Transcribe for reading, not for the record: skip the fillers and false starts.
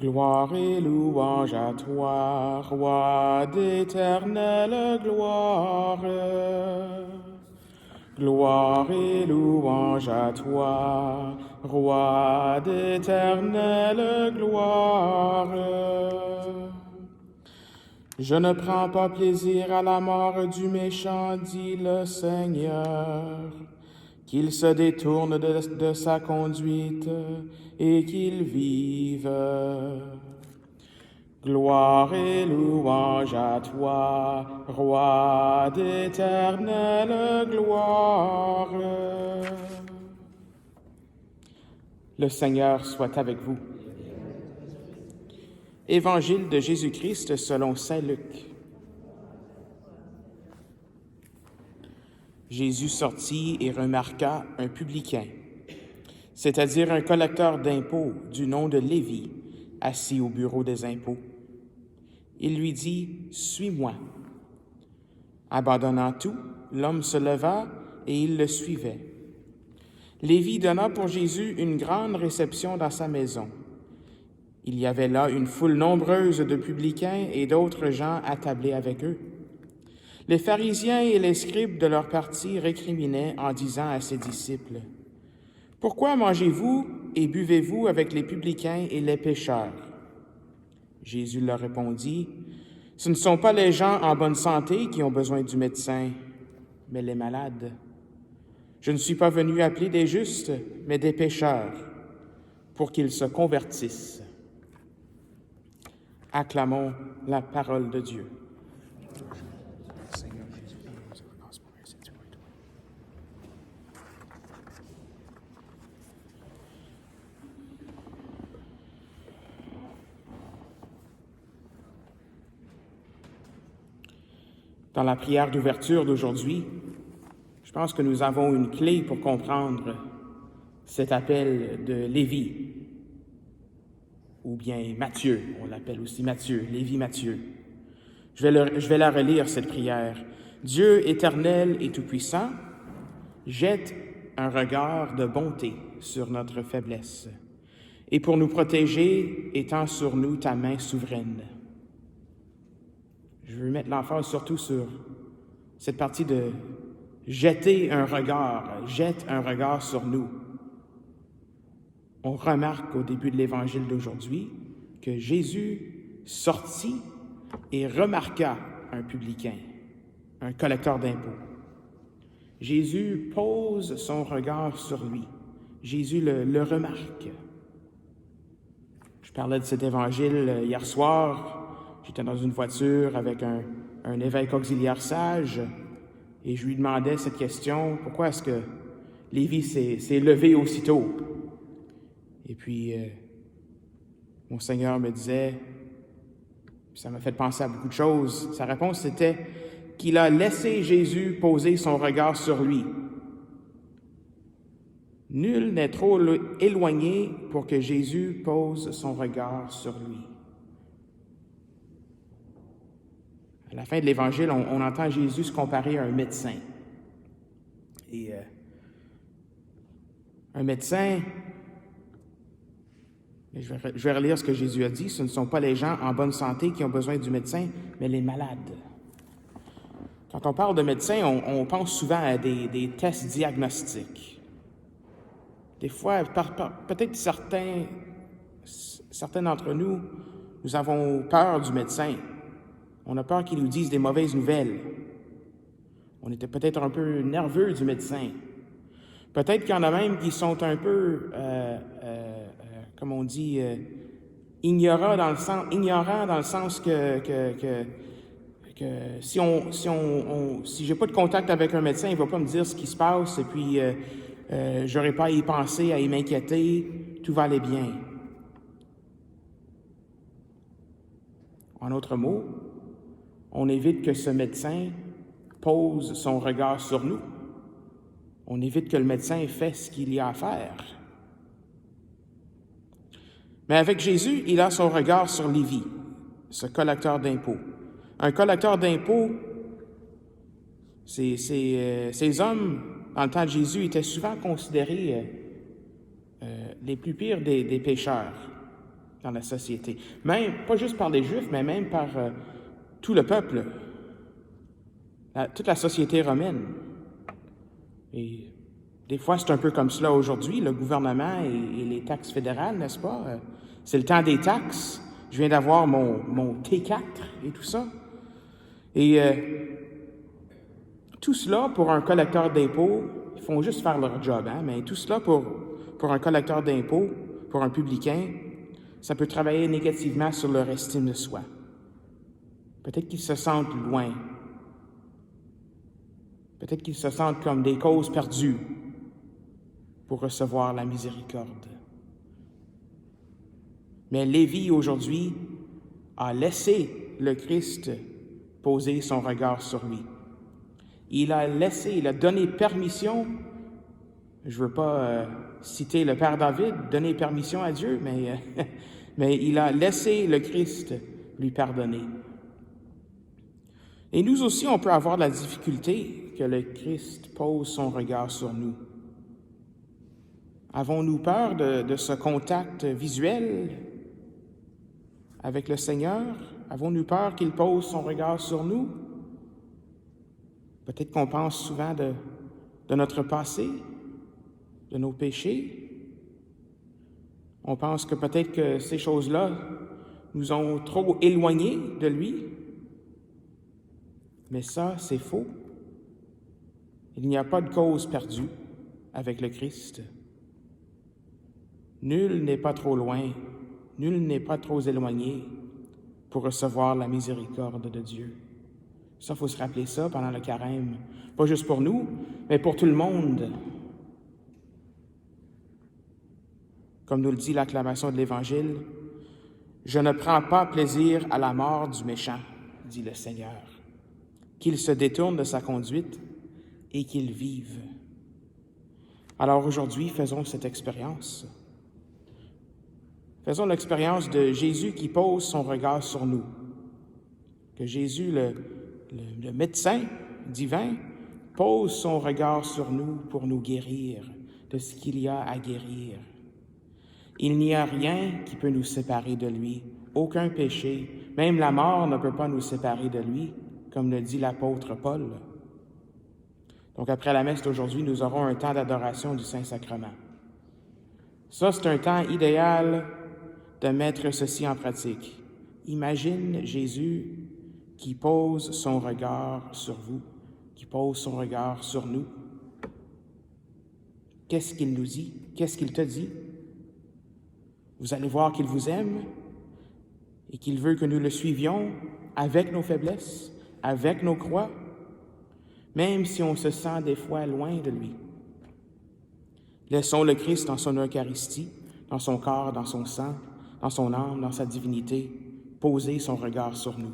Gloire et louange à toi, Roi d'éternelle gloire. Gloire et louange à toi, Roi d'éternelle gloire. Je ne prends pas plaisir à la mort du méchant, dit le Seigneur, qu'il se détourne de sa conduite et qu'il vive. Gloire et louange à toi, Roi d'éternelle gloire. Le Seigneur soit avec vous. Évangile de Jésus-Christ selon saint Luc. Jésus sortit et remarqua un publicain, c'est-à-dire un collecteur d'impôts du nom de Lévi, assis au bureau des impôts. Il lui dit « Suis-moi ». Abandonnant tout, l'homme se leva et il le suivait. Lévi donna pour Jésus une grande réception dans sa maison. Il y avait là une foule nombreuse de publicains et d'autres gens attablés avec eux. Les pharisiens et les scribes de leur parti récriminaient en disant à ses disciples, « Pourquoi mangez-vous et buvez-vous avec les publicains et les pécheurs? » Jésus leur répondit, « Ce ne sont pas les gens en bonne santé qui ont besoin du médecin, mais les malades. Je ne suis pas venu appeler des justes, mais des pécheurs, pour qu'ils se convertissent. » Acclamons la parole de Dieu. Dans la prière d'ouverture d'aujourd'hui, je pense que nous avons une clé pour comprendre cet appel de Lévi, ou bien Matthieu, on l'appelle aussi Matthieu, Lévi-Matthieu. Je vais la relire, cette prière. « Dieu éternel et tout-puissant, jette un regard de bonté sur notre faiblesse, et pour nous protéger, étends sur nous ta main souveraine. » Je veux mettre l'emphase surtout sur cette partie de jeter un regard, jette un regard sur nous. On remarque au début de l'Évangile d'aujourd'hui que Jésus sortit et remarqua un publicain, un collecteur d'impôts. Jésus pose son regard sur lui. Jésus le remarque. Je parlais de cet Évangile hier soir. J'étais dans une voiture avec un évêque auxiliaire sage et je lui demandais cette question, pourquoi est-ce que Lévi s'est levé aussitôt? Et puis, mon Seigneur me disait, ça m'a fait penser à beaucoup de choses, sa réponse c'était qu'il a laissé Jésus poser son regard sur lui. Nul n'est trop éloigné pour que Jésus pose son regard sur lui. À la fin de l'Évangile, on entend Jésus se comparer à un médecin. Et un médecin, je vais relire ce que Jésus a dit, ce ne sont pas les gens en bonne santé qui ont besoin du médecin, mais les malades. Quand on parle de médecin, on pense souvent à des tests diagnostiques. Des fois, peut-être certains d'entre nous, nous avons peur du médecin. On a peur qu'il nous dise des mauvaises nouvelles. On était peut-être un peu nerveux du médecin. Peut-être qu'il y en a même qui sont un peu, comme on dit, ignorants dans le sens que si j'ai pas de contact avec un médecin, il va pas me dire ce qui se passe et puis j'aurai pas à y penser, à y m'inquiéter, tout va aller bien. En d'autres mots, on évite que ce médecin pose son regard sur nous. On évite que le médecin fasse ce qu'il y a à faire. Mais avec Jésus, il a son regard sur Lévi, ce collecteur d'impôts. Un collecteur d'impôts, ces hommes, dans le temps de Jésus, étaient souvent considérés les plus pires des pécheurs. dans la société. Même, pas juste par les Juifs, mais même par tout le peuple, toute la société romaine. Et des fois, c'est un peu comme cela aujourd'hui, le gouvernement et les taxes fédérales, n'est-ce pas? C'est le temps des taxes. Je viens d'avoir mon T4 et tout ça. Et tout cela, pour un collecteur d'impôts, ils font juste faire leur job, hein? Mais tout cela, pour un collecteur d'impôts, pour un publicain, ça peut travailler négativement sur leur estime de soi. Peut-être qu'ils se sentent loin. Peut-être qu'ils se sentent comme des causes perdues pour recevoir la miséricorde. Mais Lévi, aujourd'hui, a laissé le Christ poser son regard sur lui. Il a donné permission, je ne veux pas citer le Père David, donner permission à Dieu, mais il a laissé le Christ lui pardonner. Et nous aussi, on peut avoir de la difficulté que le Christ pose son regard sur nous. Avons-nous peur de ce contact visuel avec le Seigneur? Avons-nous peur qu'il pose son regard sur nous? Peut-être qu'on pense souvent de notre passé, de nos péchés. On pense que peut-être que ces choses-là nous ont trop éloignés de lui. Mais ça, c'est faux. Il n'y a pas de cause perdue avec le Christ. Nul n'est pas trop loin, nul n'est pas trop éloigné pour recevoir la miséricorde de Dieu. Ça, il faut se rappeler ça pendant le carême. Pas juste pour nous, mais pour tout le monde. Comme nous le dit l'acclamation de l'Évangile, « Je ne prends pas plaisir à la mort du méchant, dit le Seigneur, qu'il se détourne de sa conduite et qu'il vive. » Alors aujourd'hui, faisons cette expérience. Faisons l'expérience de Jésus qui pose son regard sur nous. Que Jésus, le médecin divin, pose son regard sur nous pour nous guérir de ce qu'il y a à guérir. Il n'y a rien qui peut nous séparer de lui, aucun péché, même la mort ne peut pas nous séparer de lui, comme le dit l'apôtre Paul. Donc après la messe d'aujourd'hui, nous aurons un temps d'adoration du Saint-Sacrement. Ça, c'est un temps idéal de mettre ceci en pratique. Imagine Jésus qui pose son regard sur vous, qui pose son regard sur nous. Qu'est-ce qu'il nous dit? Qu'est-ce qu'il te dit? Vous allez voir qu'il vous aime et qu'il veut que nous le suivions avec nos faiblesses, avec nos croix, même si on se sent des fois loin de lui. Laissons le Christ dans son Eucharistie, dans son corps, dans son sang, dans son âme, dans sa divinité, poser son regard sur nous.